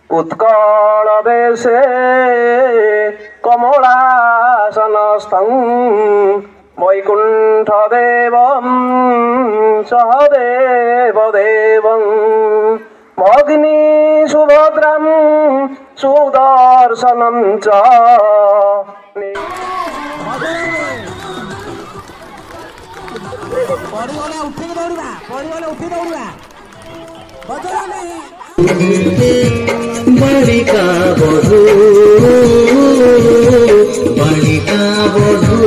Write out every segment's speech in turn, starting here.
उत्कल देशे कमलासनस्थं वैकुण्ठ देवं सहदेव देवं भगिनी सुभद्रं सुदर्शनं च बालिका बधू बालिका बधू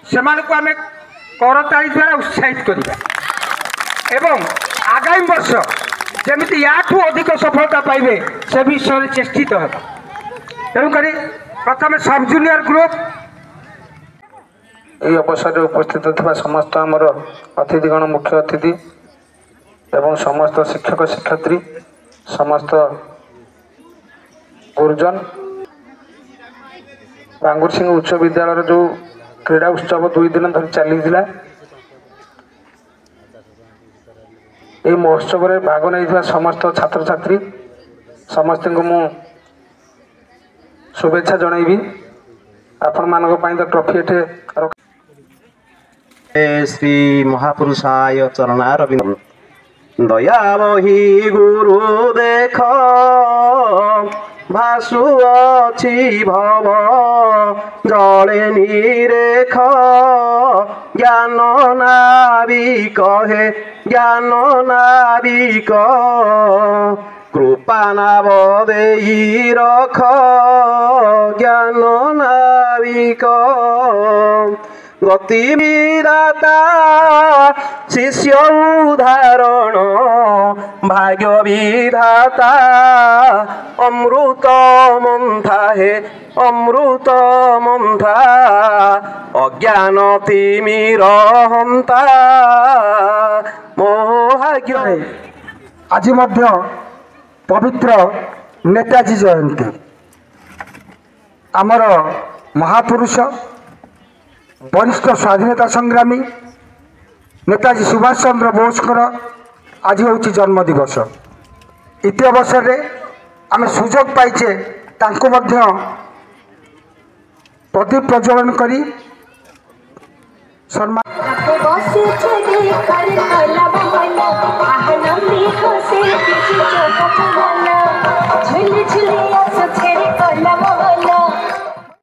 से आम करताली द्वारा उत्साहित करवा एवं आगामी वर्ष जमी या अधिक सफलता पाइबे से विषय चेष्टित है। तेणुक प्रथम सब जूनियर ग्रुप ये अवसर उपस्थित थिबा समस्त आमर अतिथिगण मुख्य अतिथि एवं समस्त शिक्षक शिक्षयित्री समस्त गुरुजन बांगुर सिंह उच्च विद्यालय जो क्रीड़ा उत्सव 2 दिन धरी चली महोत्सव में भाग नहीं समस्त छात्र छात्री समस्त को मु शुभेच्छा जनइबी आपण मानक तो ट्रॉफी एठे श्री महापुरुषाय चरणारविंद दया बही गुरु देख भासु अछि भव जले निरेख ज्ञान नाविक हे ज्ञान नाविक कृपा नाव देई रख ज्ञान नाविक गति विदाता शिष्य उदाहरण भाग्य विधाता अमृत मंथा हे अमृत मंथा अज्ञान तिमिर हंता मोहाग्य। आज मध्य पवित्र नेताजी जयंती आमर महापुरुष वरिष्ठ स्वाधीनता संग्रामी नेताजी सुभाष चंद्र बोसकर आज हूँ जन्म दिवस। इति अवसर रे आमे सुजोग पाइचे तांको मध्य प्रदीप प्रज्वलन करी सम्मान